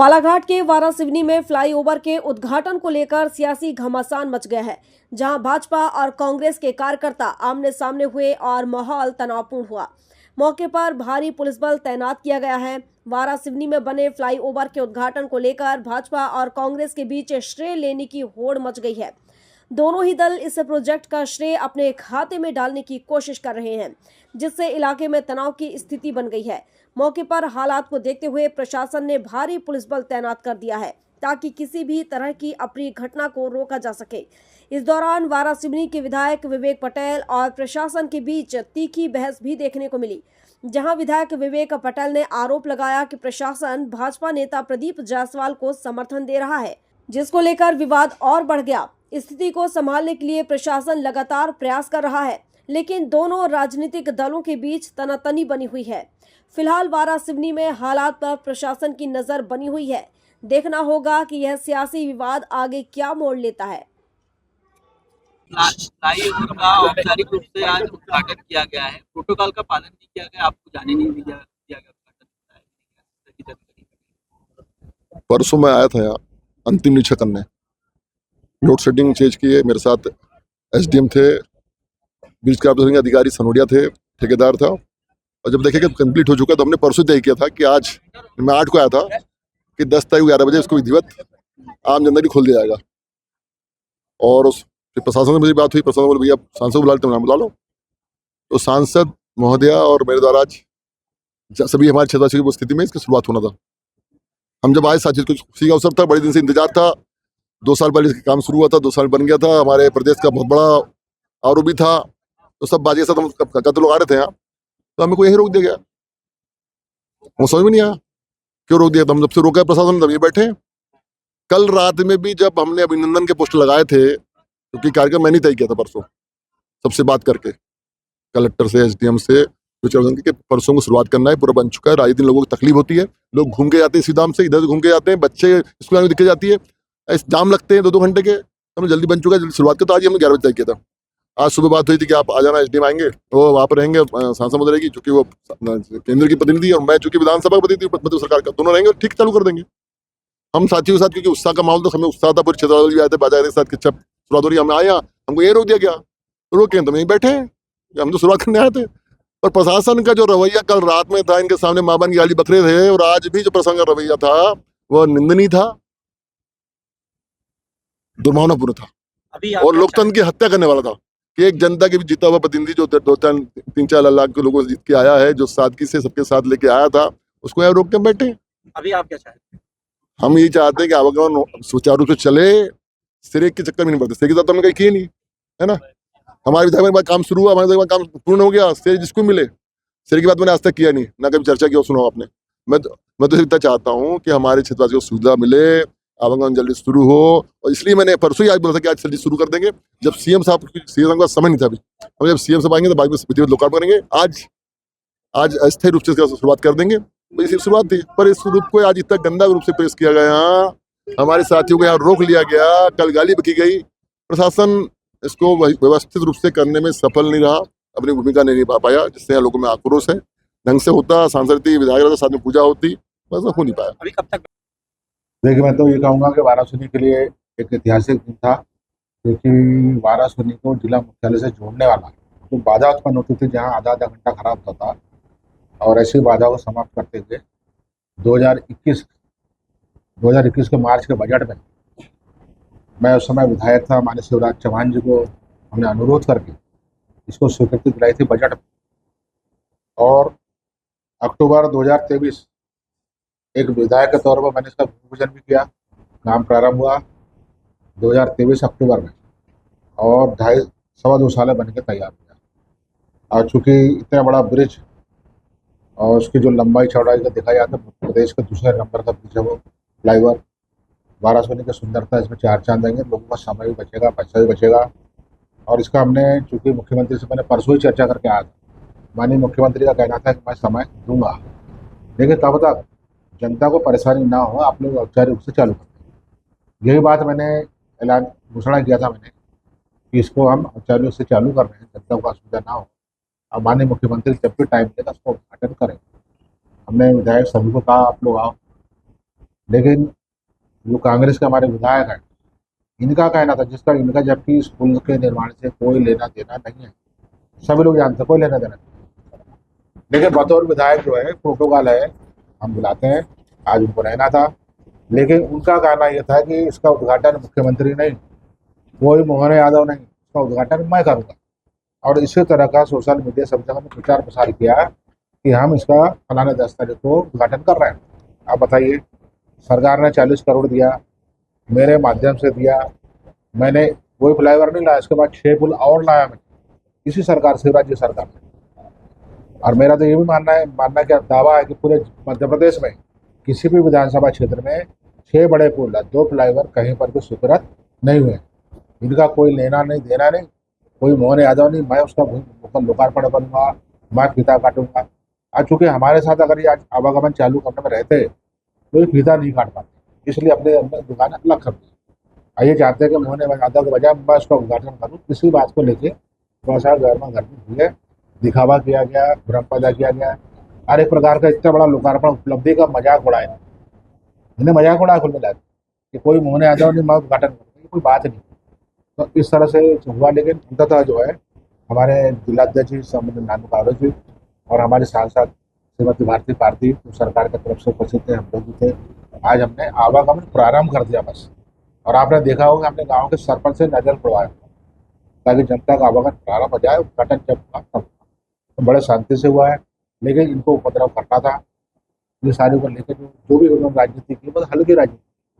बालाघाट के वारासिवनी में फ्लाईओवर के उद्घाटन को लेकर सियासी घमासान मच गया है, जहां भाजपा और कांग्रेस के कार्यकर्ता आमने सामने हुए और माहौल तनावपूर्ण हुआ। मौके पर भारी पुलिस बल तैनात किया गया है। वारासिवनी में बने फ्लाईओवर के उद्घाटन को लेकर भाजपा और कांग्रेस के बीच श्रेय लेने की होड़ मच गई है। दोनों ही दल इस प्रोजेक्ट का श्रेय अपने खाते में डालने की कोशिश कर रहे हैं, जिससे इलाके में तनाव की स्थिति बन गई है। मौके पर हालात को देखते हुए प्रशासन ने भारी पुलिस बल तैनात कर दिया है, ताकि किसी भी तरह की अप्रिय घटना को रोका जा सके। इस दौरान वारासिवनी के विधायक विवेक पटेल और प्रशासन के बीच तीखी बहस भी देखने को मिली, जहां विधायक विवेक पटेल ने आरोप लगाया कि प्रशासन भाजपा नेता प्रदीप जायसवाल को समर्थन दे रहा है, जिसको लेकर विवाद और बढ़ गया। स्थिति को संभालने के लिए प्रशासन लगातार प्रयास कर रहा है, लेकिन दोनों राजनीतिक दलों के बीच तनातनी बनी हुई है। फिलहाल वारासिवनी में हालात पर प्रशासन की नजर बनी हुई है। देखना होगा कि यह सियासी विवाद आगे क्या मोड़ लेता है। फ्लाईओवर का औपचारिक रूप से आज उद्घाटन किया गया है। प्रोटोकॉल का पालन नहीं किया गया, आपको जाने नहीं दिया गया उद्घाटन। परसों मैं आया था यहाँ अंतिम निरीक्षण करने, लोड शेडिंग चेंज किए। मेरे साथ एसडीएम थे, ब्रिज के ऑपरेशन अधिकारी सनोडिया थे, ठेकेदार था। और जब देखे कि कंप्लीट हो चुका तो हमने परसों तय किया था कि आज मैं 8 को आया था कि 10 तारीख 11 बजे इसको विधिवत आम जनता खोल दिया जाएगा। और उस फिर प्रशासन से मुझे बात हुई, प्रशासन बोले भैया सांसद बुला लेते बुला लो। तो सांसद महोदया और मेरे द्वारा आज सभी हमारे क्षेत्रवासियों की स्थिति में इसकी शुरुआत होना था। हम जब आए साथ कुछ खुशी का अवसर था, बड़े दिन से इंतजार था। 2 साल पहले इसका काम शुरू हुआ था, 2 साल बन गया था। हमारे प्रदेश का बहुत बड़ा आरोपी था, तो सब बाजी के साथ हम कत लोग आ रहे थे यहाँ, तो हमें को यही रोक दिया गया। वो समझ में नहीं आया क्यों रोक दिया। तो हम जब से रोका प्रशासन तब ये बैठे। कल रात में भी जब हमने अभिनंदन के पोस्टर लगाए थे, क्योंकि कार्यक्रम मैंने तय किया था परसों सबसे बात करके, कलेक्टर से, एसडीएम से, कि परसों को शुरुआत करना है। पूरा बन चुका है। रात दिन लोगों को तकलीफ होती है, लोग घूम के जाते हैं सीधाम से, इधर से घूम के जाते हैं, बच्चे स्कूल में दिक्कत जाती है, जाम लगते हैं 2-2 घंटे के। हमने जल्दी बन चुका है, जल्दी शुरुआत किया। तो आज हमने 11 बजे तय किया था। आज सुबह बात हुई थी कि आप आ जाना, एसडीएम आएंगे, वो वहाँ पर रहेंगे, सांसद महोदय रहेगी, चूंकि वो केंद्र की प्रतिनिधि है और मैं चूंकि विधानसभा का प्रतिनिधि सरकार का, दोनों रहेंगे, ठीक चालू कर देंगे। हम साथियों के साथ, क्योंकि उत्साह का माहौल, तो हमें उत्साह था, पूरे क्षेत्र वाले भी आए थे, बाजार के साथ कि अच्छा शुरुआत हो रही है। हम आया, हमको ये रोक दिया गया, तो रोके तो यहीं बैठे हैं, हम तो शुरुआत करने आए थे। और प्रशासन का जो रवैया कल रात में था, इनके सामने मां बहन की गाली बकरे थे, और आज भी जो प्रशासन का रवैया था वो निंदनीय था, दुर्भावनापूर्ण था और लोकतंत्र की हत्या करने वाला था। कि एक जनता के भी जीता हुआ प्रतिनिधि जो 2-3-4 लाख के लोगों से जीत के आया है, जो सादगी से सबके साथ लेके आया था, उसको यहाँ रोक के बैठे। अभी आप क्या चाहते हैं? हम ये चाहते हैं कि आवागमन सुचारू रूप से चले, सिरे के चक्कर में नहीं पड़ते। सिरे के साथ तो हमने कहीं किए नहीं, है ना। हमारे विधायक में काम शुरू हुआ, हमारे काम पूर्ण हो गया, सिरे जिसको मिले। सिरे की बात मैंने आज तक किया नहीं, ना कभी चर्चा की, सुना आपने। मैं तो इतना चाहता हूँ कि हमारे क्षेत्रवासियों को सुविधा मिले, आवागमन जल्दी शुरू हो। और इसलिए मैंने परसों ही आज बोला था कि आज जल्दी शुरू कर देंगे। जब सीएम साहब का समय नहीं था, अभी हम जब सीएम साहब आएंगे तो बाद में विधिवत लोकार्पण करेंगे। आज अस्थायी रूप से इसका शुरुआत कर देंगे। इसी शुरुआत थी, पर इस रूप को आज इतना गंदा रूप से पेश किया गया। हमारे साथियों को यहाँ रोक लिया गया, कल गाली बकी गई। प्रशासन इसको व्यवस्थित रूप से करने में सफल नहीं रहा, अपनी भूमिका नहीं निभा पाया, जिससे यहाँ लोगों में आक्रोश है। ढंग से होता, सांसद विधायक साथ में पूजा होती, बस हो नहीं पाया। अभी कब तक? देखिए, मैं तो ये कहूँगा कि वारासिवनी के लिए एक ऐतिहासिक दिन था, क्योंकि वारासिवनी को जिला मुख्यालय से जोड़ने वाला तो बाधा उत्पन्न होती थी, जहाँ आधा घंटा खराब होता था, और ऐसी बाधा को समाप्त करते हुए 2021 के मार्च के बजट में मैं उस समय विधायक था, माननीय शिवराज चौहान जी को हमने अनुरोध करके इसको स्वीकृति दिलाई थी बजट में। और अक्टूबर 2023 एक विधायक के तौर पर मैंने इसका भूमिपूजन भी किया। काम प्रारंभ हुआ 2023 अक्टूबर में, और 2.5-2.25 साल बन के तैयार हुआ। और चूँकि इतना बड़ा ब्रिज और उसकी जो लंबाई चौड़ाई का देखा जाए तो प्रदेश का दूसरे नंबर का ब्रिज है वो फ्लाईओवर। वारासिवनी की सुंदरता इसमें 4 चांद देंगे, लोगों का समय भी बचेगा, पैसा भी बचेगा। और इसका हमने, चूँकि मुख्यमंत्री से मैंने परसों ही चर्चा करके आया था, माननीय मुख्यमंत्री का कहना था कि मैं समय दूंगा, लेकिन तब तक जनता को परेशानी ना हो, आप लोग औपचारिक रूप से चालू करते। यही बात मैंने ऐलान घोषणा किया था मैंने कि इसको हम औपचारिक रूप से चालू कर रहे हैं, जनता को असुविधा ना हो। अब माननीय मुख्यमंत्री जब भी टाइम मिलेगा उसको उद्घाटन करें। हमने विधायक सभी को कहा आप लोग आओ, लेकिन जो कांग्रेस के हमारे विधायक हैं, इनका कहना था जिसका इनका, जबकि इस पुल के निर्माण से कोई लेना देना नहीं है, सभी लोग जानते हैं कोई लेना देना नहीं। लेकिन बतौर विधायक जो है प्रोटोकॉल है, हम बुलाते हैं, आज उनको रहना था। लेकिन उनका कहना यह था कि इसका उद्घाटन मुख्यमंत्री नहीं, कोई मोहन यादव नहीं, इसका उद्घाटन मैं करूँगा। और इसी तरह का सोशल मीडिया सब जगह में प्रचार प्रसार किया कि हम इसका फलाना 10 तारीख को उद्घाटन कर रहे हैं। आप बताइए, सरकार ने 40 करोड़ दिया, मेरे माध्यम से दिया, मैंने कोई फ्लाईओवर नहीं लाया, इसके बाद 6 पुल और लाया मैं इसी सरकार से, राज्य सरकार से। और मेरा तो ये भी मानना क्या दावा है कि पूरे मध्य प्रदेश में किसी भी विधानसभा क्षेत्र में 6 बड़े पुल, 2 फ्लाईओवर कहीं पर भी स्वीकृत नहीं हुए। इनका कोई लेना नहीं देना नहीं, कोई मोहन यादव नहीं, मैं उसका लोकार्पण करूँगा, मैं फीता काटूंगा। आज चूंकि हमारे साथ अगर ये आज आवागमन चालू करने में रहते तो ये फीता नहीं काट पाते, इसलिए अपने दुकान अलग कर दी। ये चाहते हैं कि मोहन यादव के बजाय मैं उसका उद्घाटन करूँ, इसी बात को लेके थोड़ा सा गर्मा गर्मी हुई है, दिखावा किया गया, भ्रम पैदा किया गया। हर एक प्रकार का इतना बड़ा लोकार्पण उपलब्धि का मजाक उड़ाया, इन्हें मजाक उड़ाया खुल मिला कि कोई मोहन यादव ने मैं उद्घाटन करूँ, कोई बात नहीं। तो इस तरह से हुआ। लेकिन अंततः जो है हमारे जिलाध्यक्ष जी नानू कावरे जी और हमारे सांसद श्रीमती भारती पारदी सरकार की तरफ से उपस्थित थे, हम लोग भी थे। आज हमने आवागमन प्रारंभ कर दिया बस। और आपने देखा होगा हमने गांव के सरपंच से नजर पड़वाया ताकि जनता का आवागमन प्रारंभ हो जाए, उद्घाटन जब तब। तो बड़े शांति से हुआ है, लेकिन इनको उपद्रव करना था। ये सारे को लेकर जो भी उन्होंने राजनीति की, बस हल्की राजनीति